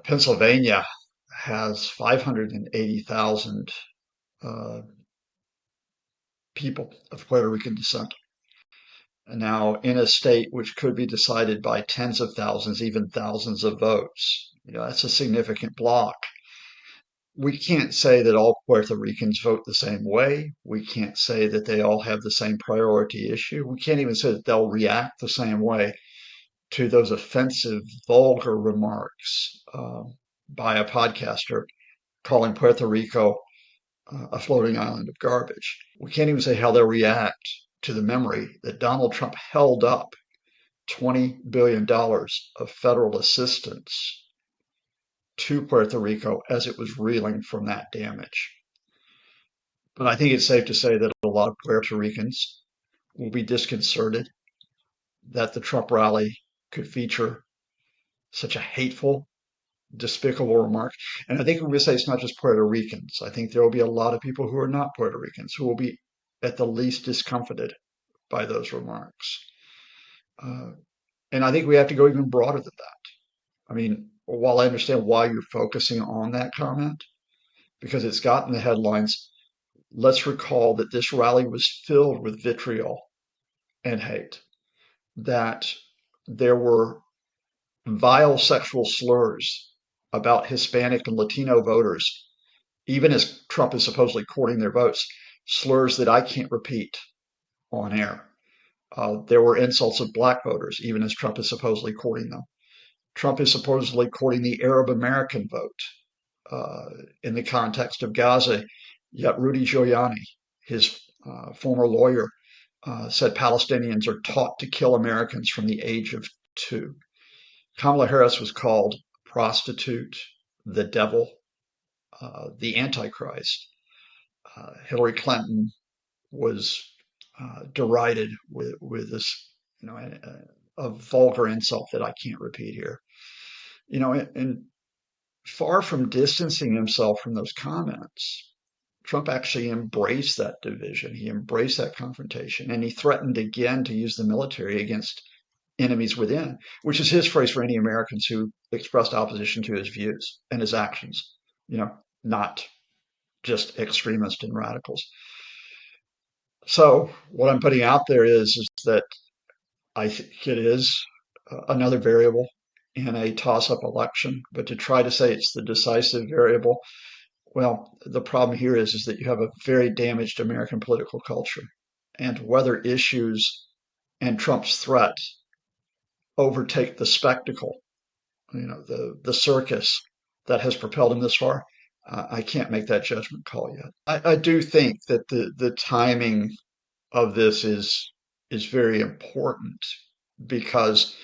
Pennsylvania has 580,000 uh, people of Puerto Rican descent. And now, in a state which could be decided by tens of thousands, even thousands of votes, that's a significant block. We can't say that all Puerto Ricans vote the same way. We can't say that they all have the same priority issue. We can't even say that they'll react the same way to those offensive, vulgar remarks by a podcaster calling Puerto Rico a floating island of garbage. We can't even say how they'll react to the memory that Donald Trump held up $20 billion of federal assistance to Puerto Rico as it was reeling from that damage. But I think it's safe to say that a lot of Puerto Ricans will be disconcerted that the Trump rally could feature such a hateful, despicable remark. And I think we would say it's not just Puerto Ricans. I think there will be a lot of people who are not Puerto Ricans who will be at the least discomfited by those remarks. Uh, and I think we have to go even broader than that. I mean, while I understand why you're focusing on that comment, because it's gotten the headlines, let's recall that this rally was filled with vitriol and hate, that there were vile sexual slurs about Hispanic and Latino voters, even as Trump is supposedly courting their votes, slurs that I can't repeat on air. There were insults of black voters, even as Trump is supposedly courting them. Trump is supposedly courting the Arab American vote uh, in the context of Gaza. Yet Rudy Giuliani, his former lawyer, said Palestinians are taught to kill Americans from the age of 2. Kamala Harris was called prostitute, the devil, the Antichrist. Hillary Clinton was derided with this, a vulgar insult that I can't repeat here. And far from distancing himself from those comments, Trump actually embraced that division. He embraced that confrontation, and he threatened again to use the military against enemies within, which is his phrase for any Americans who expressed opposition to his views and his actions, not just extremists and radicals. So what I'm putting out there is that I think it is another variable in a toss-up election, but to try to say it's the decisive variable, well, the problem here is that you have a very damaged American political culture, and whether issues and Trump's threat overtake the spectacle, the circus that has propelled him this far, I can't make that judgment call yet. I do think that the timing of this is very important because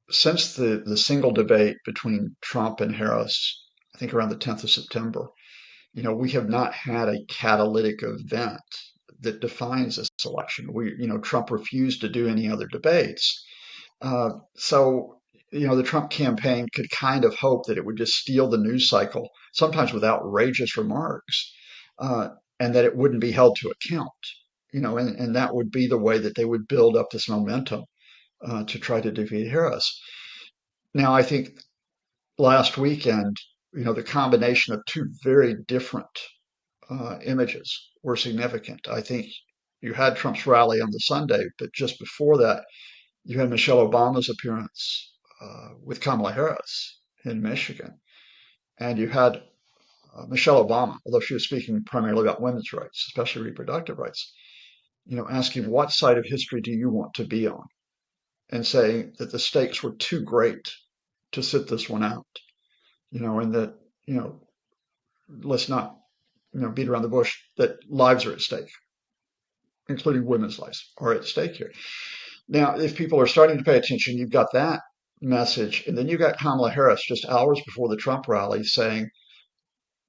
since the single debate between Trump and Harris, I think around the 10th of September, we have not had a catalytic event that defines this election. Trump refused to do any other debates. So, the Trump campaign could kind of hope that it would just steal the news cycle, sometimes with outrageous remarks, uh, and that it wouldn't be held to account. And that would be the way that they would build up this momentum to try to defeat Harris. Now, I think last weekend, the combination of two very different images were significant. I think you had Trump's rally on the Sunday, but just before that, you had Michelle Obama's appearance with Kamala Harris in Michigan. And you had Michelle Obama, although she was speaking primarily about women's rights, especially reproductive rights, asking what side of history do you want to be on? And saying that the stakes were too great to sit this one out, and that, let's not, beat around the bush, that lives are at stake, including women's lives are at stake here. Now, if people are starting to pay attention, you've got that message. And then you got Kamala Harris just hours before the Trump rally saying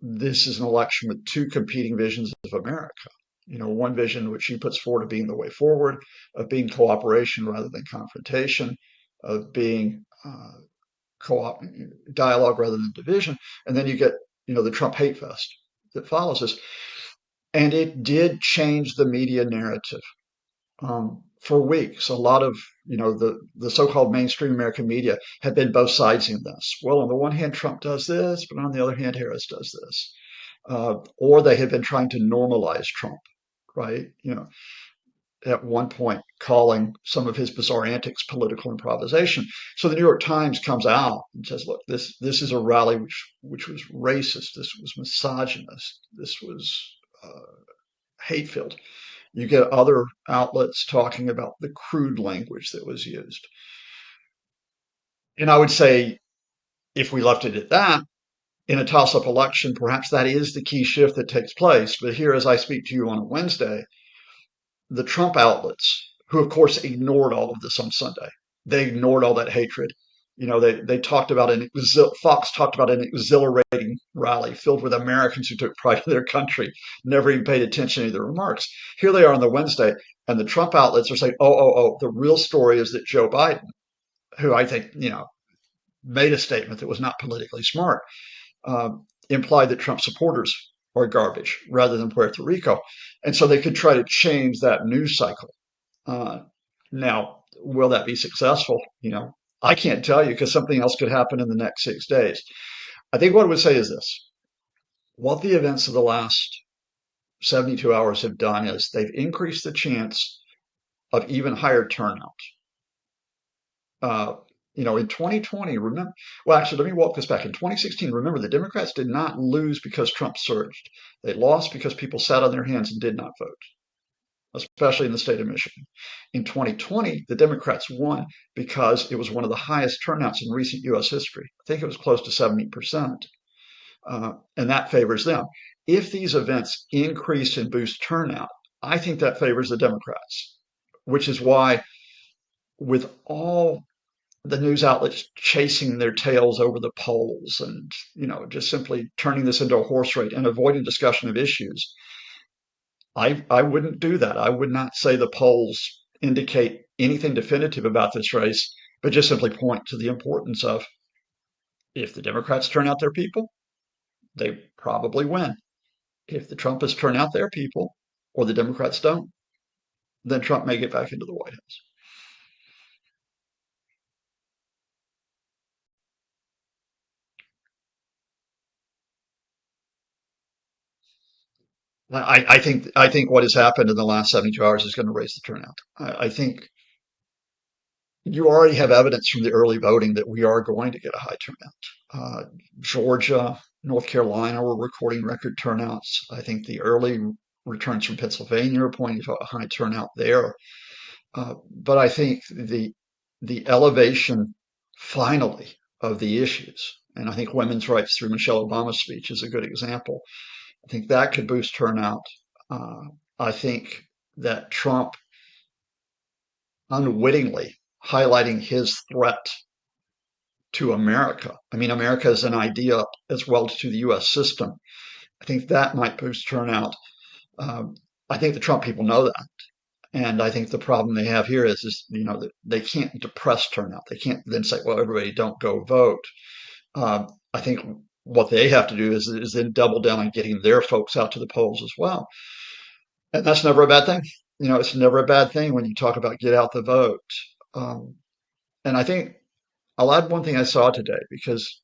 this is an election with two competing visions of America. One vision which she puts forward of being the way forward, of being cooperation rather than confrontation, of being co-op dialogue rather than division. And then you get, the Trump hate fest that follows this. And it did change the media narrative. For weeks, a lot of the so-called mainstream American media had been both sides in this. Well, on the one hand, Trump does this, but on the other hand, Harris does this. Or they had been trying to normalize Trump, right? At one point calling some of his bizarre antics political improvisation. So the New York Times comes out and says, "Look, this is a rally which was racist. This was misogynist. This was hate filled." You get other outlets talking about the crude language that was used, and I would say if we left it at that, in a toss-up election, perhaps that is the key shift that takes place. But here, as I speak to you on a Wednesday, the Trump outlets, who of course ignored all of this on Sunday, they ignored all that hatred. They talked about Fox talked about an exhilarating rally filled with Americans who took pride in their country, never even paid attention to the remarks. Here they are on the Wednesday, and the Trump outlets are saying, oh, the real story is that Joe Biden, who I think, made a statement that was not politically smart, implied that Trump supporters are garbage rather than Puerto Rico. And so they could try to change that news cycle. Uh, Now, will that be successful? I can't tell you because something else could happen in the next 6 days. I think what I would say is this. What the events of the last 72 hours have done is they've increased the chance of even higher turnout. Uh, in 2020, remember, well, actually, let me walk this back. In 2016, remember, the Democrats did not lose because Trump surged. They lost because people sat on their hands and did not vote, especially in the state of Michigan. In 2020, the Democrats won because it was one of the highest turnouts in recent U.S. history. I think it was close to 70%, and that favors them. If these events increase and boost turnout, I think that favors the Democrats, which is why, with all the news outlets chasing their tails over the polls and just simply turning this into a horse race and avoiding discussion of issues, I wouldn't do that. I would not say the polls indicate anything definitive about this race, but just simply point to the importance of, if the Democrats turn out their people, they probably win. If the Trumpists turn out their people or the Democrats don't, then Trump may get back into the White House. I think what has happened in the last 72 hours is going to raise the turnout. I think you already have evidence from the early voting that we are going to get a high turnout. Georgia, North Carolina were recording record turnouts. I think the early returns from Pennsylvania are pointing to a high turnout there. But I think the elevation finally of the issues, and I think women's rights through Michelle Obama's speech is a good example. I think that could boost turnout. Uh, I think that Trump unwittingly highlighting his threat to America. I mean, America is an idea as well to the U.S. system. I think that might boost turnout. Um, I think the Trump people know that. And I think the problem they have here is that they can't depress turnout. They can't then say, well, everybody don't go vote. I think what they have to do is then double down on getting their folks out to the polls as well. And that's never a bad thing. It's never a bad thing when you talk about get out the vote. Um, and I think I'll add one thing I saw today because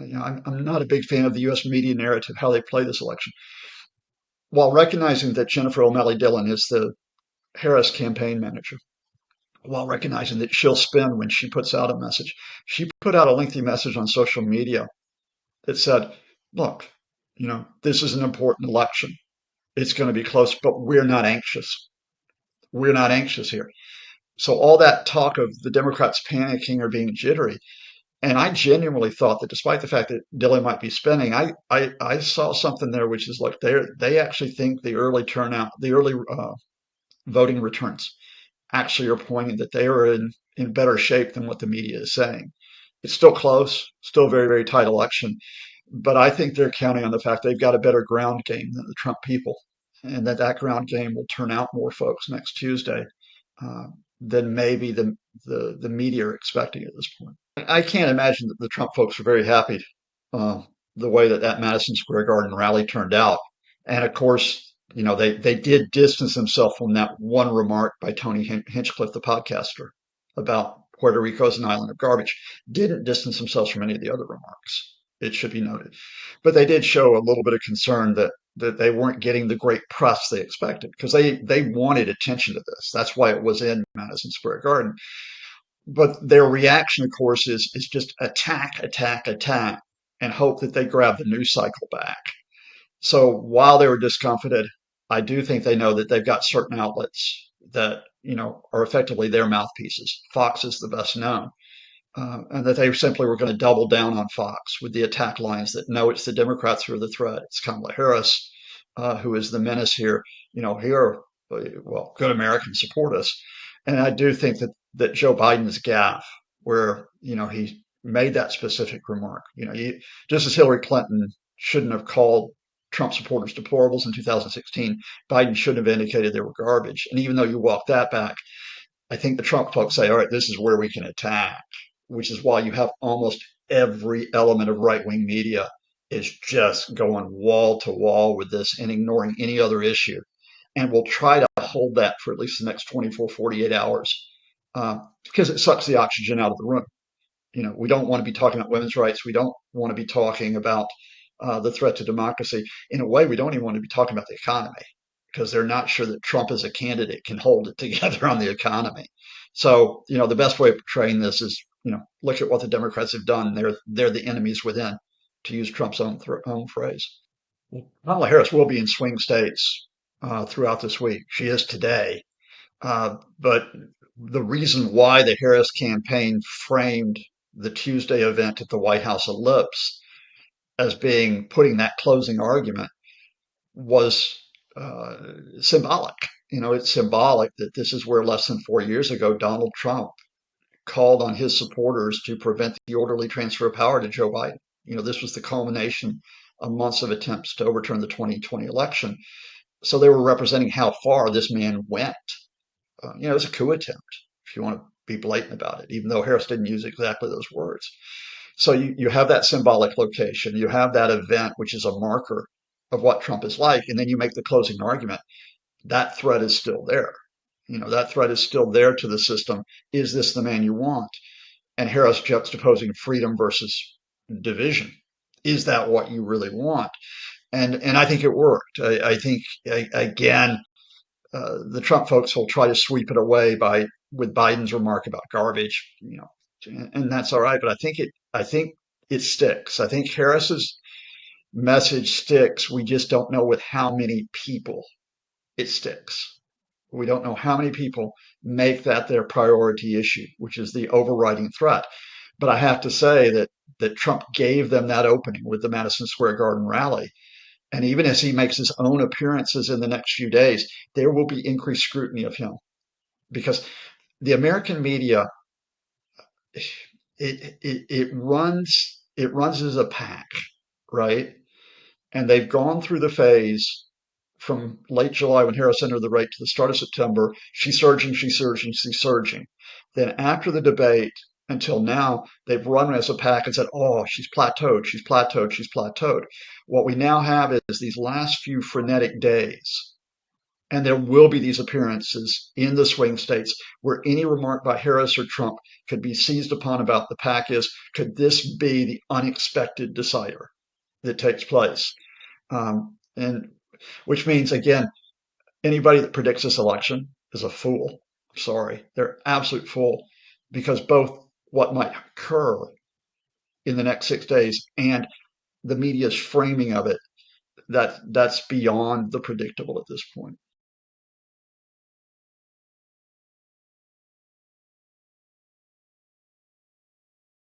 I'm not a big fan of the U.S. media narrative, how they play this election. While recognizing that Jennifer O'Malley Dillon is the Harris campaign manager, while recognizing that she'll spin when she puts out a message, she put out a lengthy message on social media that said, look, this is an important election. It's going to be close, but we're not anxious. We're not anxious here. So all that talk of the Democrats panicking or being jittery, and I genuinely thought that despite the fact that Dillon might be spinning, I saw something there which is like they actually think the early turnout, the early voting returns actually are pointing that they are in better shape than what the media is saying. It's still close, still a very, very tight election, but I think they're counting on the fact they've got a better ground game than the Trump people, and that ground game will turn out more folks next Tuesday uh, than maybe the media are expecting at this point. I can't imagine that the Trump folks are very happy uh, the way that Madison Square Garden rally turned out. And of course, they did distance themselves from that one remark by Tony Hinchcliffe, the podcaster. about Puerto Rico as an island of garbage, didn't distance themselves from any of the other remarks. It should be noted. But they did show a little bit of concern that they weren't getting the great press they expected because they wanted attention to this. That's why it was in Madison Square Garden. But their reaction, of course, is just attack, attack, attack, and hope that they grab the news cycle back. So while they were discomfited, I do think they know that they've got certain outlets that are effectively their mouthpieces. Fox is the best known, and that they simply were going to double down on Fox with the attack lines that no, it's the Democrats who are the threat. It's Kamala Harris who is the menace here. Here, well, good Americans support us, and I do think that Joe Biden's gaffe, where he made that specific remark, just as Hillary Clinton shouldn't have called Trump supporters deplorables in 2016, Biden shouldn't have indicated they were garbage. And even though you walk that back, I think the Trump folks say, all right, this is where we can attack, which is why you have almost every element of right wing media is just going wall to wall with this and ignoring any other issue. And we'll try to hold that for at least the next 24, 48 hours because it sucks the oxygen out of the room. We don't want to be talking about women's rights. We don't want to be talking about the threat to democracy. In a way, we don't even want to be talking about the economy because they're not sure that Trump as a candidate can hold it together on the economy. So, the best way of portraying this is, look at what the Democrats have done. They're the enemies within, to use Trump's own phrase. Kamala Harris will be in swing states throughout this week. She is today. But the reason why the Harris campaign framed the Tuesday event at the White House Ellipse as putting that closing argument was symbolic. It's symbolic that this is where less than 4 years ago, Donald Trump called on his supporters to prevent the orderly transfer of power to Joe Biden. This was the culmination of months of attempts to overturn the 2020 election. So they were representing how far this man went. It was a coup attempt, if you want to be blatant about it, even though Harris didn't use exactly those words. So you have that symbolic location, you have that event, which is a marker of what Trump is like, and then you make the closing argument. That threat is still there. That threat is still there to the system. Is this the man you want? And Harris juxtaposing freedom versus division. Is that what you really want? And I think it worked. I think, again, the Trump folks will try to sweep it away with Biden's remark about garbage, and that's all right. But I think it sticks. I think Harris's message sticks. We just don't know with how many people it sticks. We don't know how many people make that their priority issue, which is the overriding threat. But I have to say that Trump gave them that opening with the Madison Square Garden rally. And even as he makes his own appearances in the next few days, there will be increased scrutiny of him because the American media, it runs as a pack, right? And they've gone through the phase from late July when Harris entered the race to the start of September. She's surging, she's surging, she's surging. Then after the debate until now, they've run as a pack and said, oh, she's plateaued, she's plateaued, she's plateaued. What we now have is these last few frenetic days. And there will be these appearances in the swing states where any remark by Harris or Trump could be seized upon about the pack is, could this be the unexpected decider that takes place? And which means, again, anybody that predicts this election is a fool. Sorry, they're absolute fool because both what might occur in the next 6 days and the media's framing of it, that's beyond the predictable at this point.